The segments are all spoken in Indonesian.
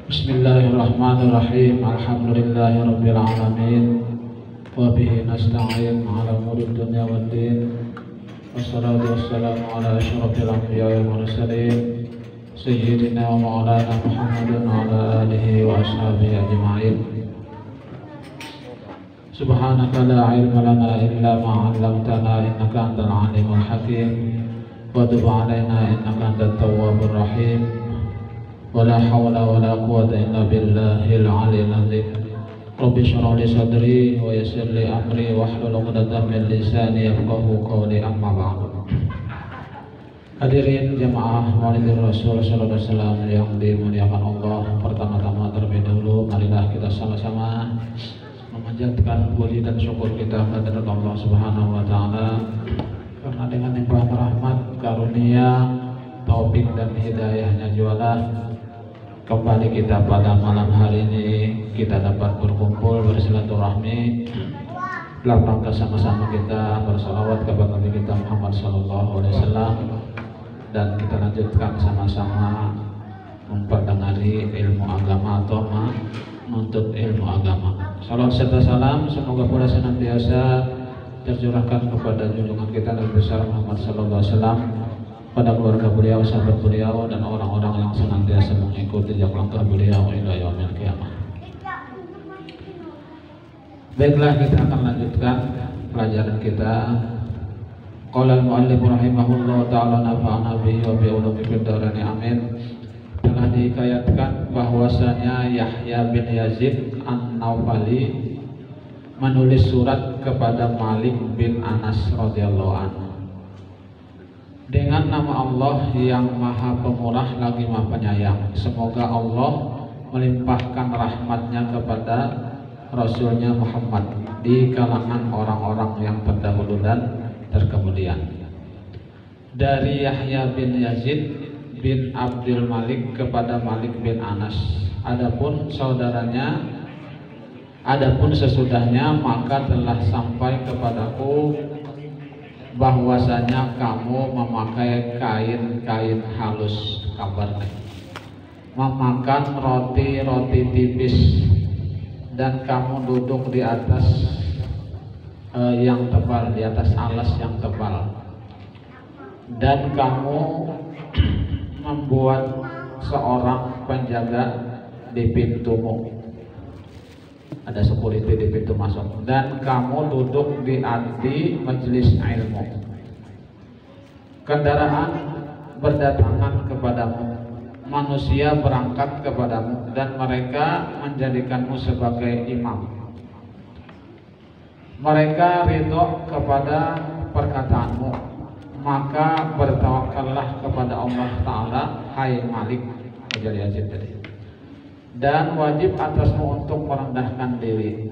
Bismillahirrahmanirrahim. Alhamdulillahirabbil alamin. Wa bihi nasta'in 'ala umuri dunya waddin. Wassalatu wassalamu 'ala asyrafil anbiya'i wal mursalin sayyidina wa maulana Muhammadin wa 'ala alihi wa ashabihi ajma'in. Subhanaka la ilma lana illa ma 'allamtana innaka antal alimul hakim. Wa tub 'alaina innaka antat tawwabur rahim. Wala hawla wala quwwata illa billahil aliyyil azim. Rabbi shrah li sadri wa yassir li amri wahlul 'uqdatam min lisani yafqahu qawli, amma ba'du. Hadirin jamaah Maulid Rasul sallallahu alaihi wasallam yang dimuliakan Allah, pertama-tama terlebih dahulu marilah kita sama-sama memanjatkan puji dan syukur kita kepada Allah Subhanahu wa taala, karena dengan limpahan rahmat, karunia, taufik dan hidayahnya jualah kembali kita pada malam hari ini kita dapat berkumpul bersilaturahmi dalam rangka sama-sama kita bersalawat kepada Nabi kita Muhammad sallallahu alaihi wasallam, dan kita lanjutkan sama-sama memperdengari ilmu agama atau menuntut ilmu agama. Salam serta salam semoga pula senantiasa tercurahkan kepada junjungan kita Nabi besar Muhammad sallallahu alaihi wasallam, pada keluarga beliau, sahabat beliau, dan orang-orang yang senantiasa mengikuti jejak langkah beliau hingga yaumil qiyamah. Baiklah, kita akan lanjutkan pelajaran kita. Qala al-muallif rahimahullah ta'ala nafa'ana bihi wa bi ulumi fid dharain amin. Telah dihikayatkan bahwasanya Yahya bin Yazid An-Naufali menulis surat kepada Malik bin Anas radhiyallahu anhu dengan nama Allah yang Maha Pemurah lagi Maha Penyayang. Semoga Allah melimpahkan rahmatnya kepada Rasulnya Muhammad di kalangan orang-orang yang terdahulu dan terkemudian. Dari Yahya bin Yazid bin Abdul Malik kepada Malik bin Anas. Adapun saudaranya, adapun sesudahnya, maka telah sampai kepadaku bahwasanya kamu memakai kain-kain halus, kabarnya memakan roti-roti tipis, dan kamu duduk di atas yang tebal, di atas alas yang tebal, dan kamu membuat seorang penjaga di pintumu, ada security di pintu masuk, dan kamu duduk di majelis ilmu. Kendaraan berdatangan kepadamu, manusia berangkat kepadamu, dan mereka menjadikanmu sebagai imam. Mereka ridho kepada perkataanmu, maka bertawakallah kepada Allah Ta'ala, hai Malik Yazid tadi, dan wajib atasmu untuk merendahkan diri.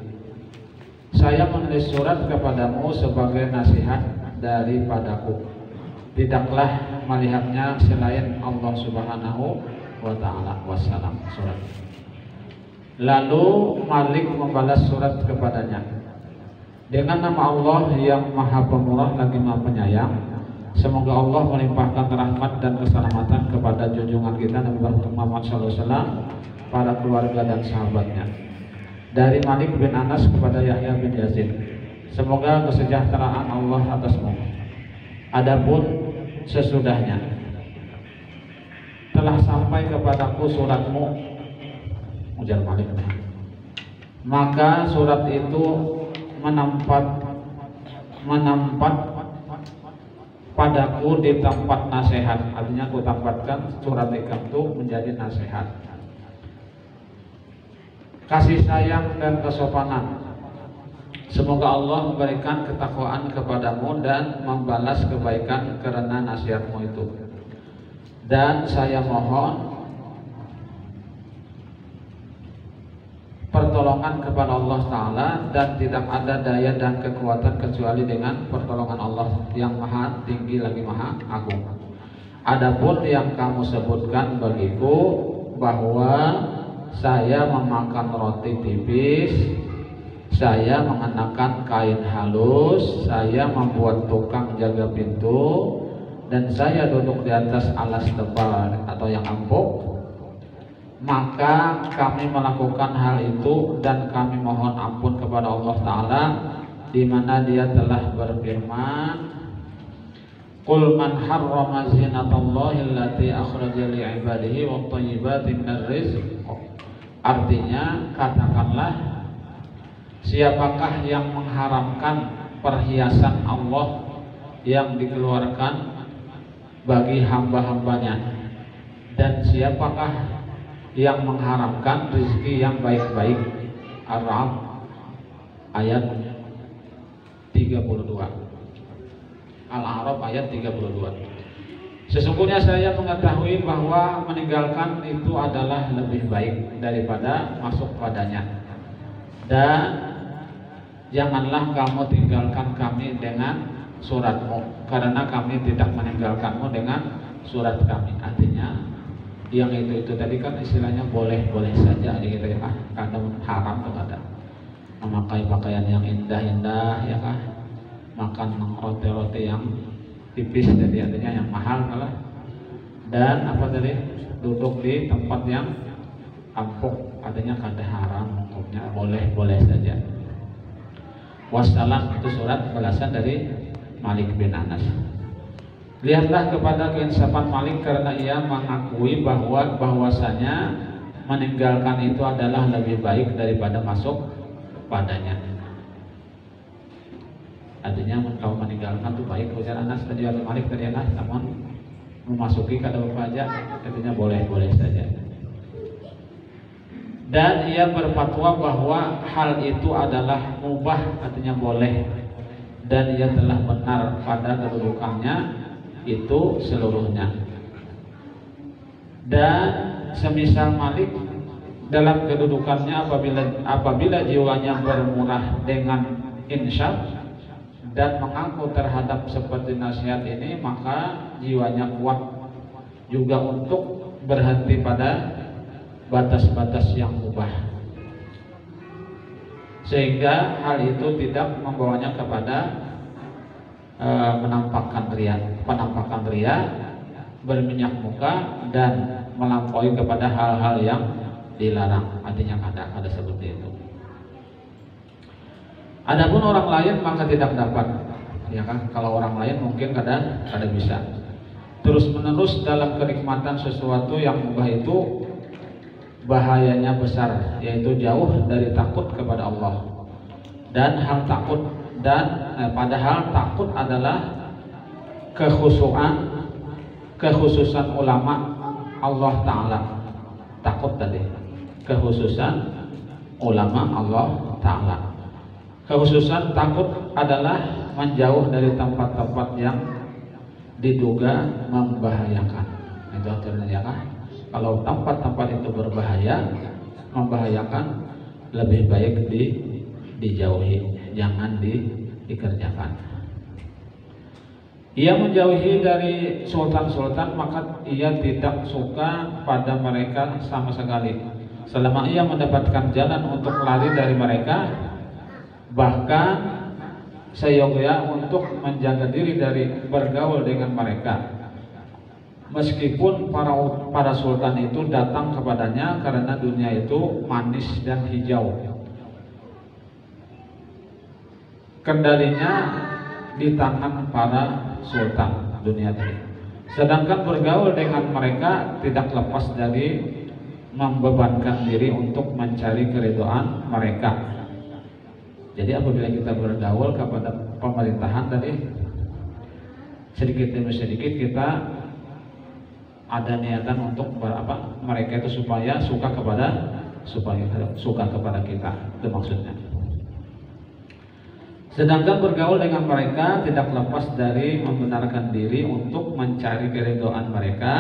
Saya menulis surat kepadamu sebagai nasihat daripadaku. Tidaklah melihatnya selain Allah Subhanahu wa ta'ala. Wassalam. Surat. Lalu Malik membalas surat kepadanya dengan nama Allah yang Maha Pemurah lagi Maha Penyayang. Semoga Allah melimpahkan rahmat dan keselamatan kepada junjungan kita Nabi Muhammad SAW, para keluarga dan sahabatnya. Dari Malik bin Anas kepada Yahya bin Yazid, semoga kesejahteraan Allah atasmu. Adapun sesudahnya, telah sampai kepadaku suratmu, ujar Malik, maka surat itu menampat padaku di tempat nasihat. Artinya aku tempatkan surat itu menjadi nasihat, kasih sayang dan kesopanan. Semoga Allah memberikan ketakwaan kepadamu dan membalas kebaikan karena nasihatmu itu. Dan saya mohon pertolongan kepada Allah Ta'ala, dan tidak ada daya dan kekuatan kecuali dengan pertolongan Allah yang Maha Tinggi lagi Maha Agung. Adapun yang kamu sebutkan bagiku bahwa saya memakan roti tipis, saya mengenakan kain halus, saya membuat tukang jaga pintu, dan saya duduk di atas alas tebal atau yang empuk, maka kami melakukan hal itu dan kami mohon ampun kepada Allah Ta'ala, di mana Dia telah berfirman, Qul man harrama zinatallahi allati akhraja li'ibadihi wat thayyibati minar rizq. Artinya, katakanlah, siapakah yang mengharamkan perhiasan Allah yang dikeluarkan bagi hamba-hambanya, dan siapakah yang mengharamkan rezeki yang baik-baik. Ar-Ra'd ayat 32. Al-A'raf ayat 32. Sesungguhnya saya mengetahui bahwa meninggalkan itu adalah lebih baik daripada masuk padanya, dan janganlah kamu tinggalkan kami dengan suratmu, karena kami tidak meninggalkanmu dengan surat kami. Artinya yang itu tadi kan istilahnya boleh-boleh saja gitu ya, kadang haram tuh ada memakai pakaian yang indah-indah ya kan, makan roti-roti yang tipis jadi artinya yang mahal kalah, dan apa tadi duduk di tempat yang empuk artinya kada haram, hukumnya boleh-boleh saja. Wassalam itu surat balasan dari Malik bin Anas. Lihatlah kepada keinsafan Malik karena ia mengakui bahwasanya meninggalkan itu adalah lebih baik daripada masuk padanya. Artinya kalau meninggalkan itu baik, ujar Anas tadi atau Malik tadi Anas, namun memasuki kada apa aja artinya boleh-boleh saja. Dan ia berfatwa bahwa hal itu adalah mubah, artinya boleh, dan ia telah benar pada kedudukannya itu seluruhnya. Dan semisal Malik dalam kedudukannya apabila jiwanya bermurah dengan insyaf dan mengaku terhadap seperti nasihat ini, maka jiwanya kuat juga untuk berhenti pada batas-batas yang mubah, sehingga hal itu tidak membawanya kepada penampakan ria, berminyak muka, dan melampaui kepada hal-hal yang dilarang. Artinya ada seperti itu. Adapun orang lain maka tidak dapat, ya kan? Kalau orang lain mungkin kada bisa. Terus menerus dalam kenikmatan sesuatu yang mubah itu bahayanya besar, yaitu jauh dari takut kepada Allah. Dan padahal takut adalah kekhususan ulama Allah Ta'ala. Takut tadi kekhususan ulama Allah Ta'ala. Kekhususan takut adalah menjauh dari tempat-tempat yang diduga membahayakan. Itu artinya ya kan? Kalau tempat-tempat itu berbahaya, membahayakan, lebih baik dijauhi, jangan dikerjakan. Ia menjauhi dari sultan-sultan, maka ia tidak suka pada mereka sama sekali. Selama ia mendapatkan jalan untuk lari dari mereka, bahkan seyogyanya untuk menjaga diri dari bergaul dengan mereka. Meskipun para sultan itu datang kepadanya karena dunia itu manis dan hijau, kendalinya di tangan para sultan dunia ini. Sedangkan bergaul dengan mereka tidak lepas dari membebankan diri untuk mencari keridhaan mereka. Jadi apabila kita bergaul kepada pemerintahan tadi, sedikit demi sedikit kita ada niatan untuk mereka itu supaya suka kepada kita, itu maksudnya. Sedangkan bergaul dengan mereka tidak lepas dari membenarkan diri untuk mencari keridhaan mereka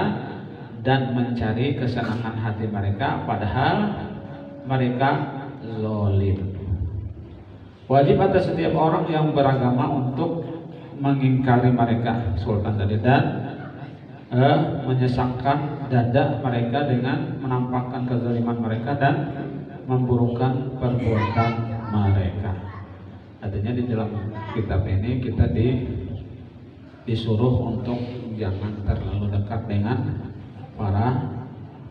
dan mencari kesenangan hati mereka, padahal mereka zalim. Wajib atas setiap orang yang beragama untuk mengingkari mereka, sultan tadi, dan menyesakkan dada mereka dengan menampakkan kezaliman mereka dan memburukkan perbuatan mereka. Artinya di dalam kitab ini kita disuruh untuk jangan terlalu dekat dengan para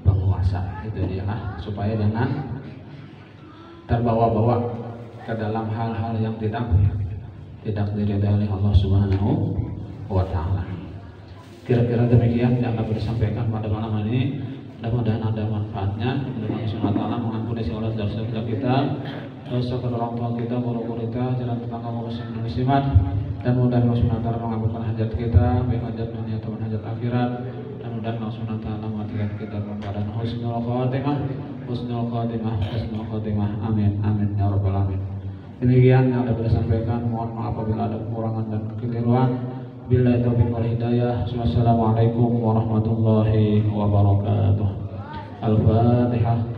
penguasa. itu dia supaya jangan terbawa-bawa ke dalam hal-hal yang tidak diridhai oleh Allah Subhanahu wa taala. Kira-kira demikian yang dapat disampaikan pada malam ini. Mudah-mudahan ada manfaatnya. Mudah-mudahan Allah Subhanahu wa taala mengampuni segala dosa-dosa kita, dosa kedua orang tua kita, guru-guru kita, jalan tetangga muslim dan muslimat, dan mudah-mudahan Allah Subhanahu wa taala mengabulkan hajat kita, baik hajat dunia ataupun hajat akhirat, dan mudah-mudahan Allah Subhanahu wa taala mengatakan kita dalam keadaan husnul khatimah. Amin amin ya rabbal alamin. Demikian yang dapat disampaikan. Mohon maaf apabila ada kekurangan dan kekeliruan. Billahi taufiq wal hidayah. Wassalamualaikum warahmatullahi wabarakatuh. Al-Fatihah.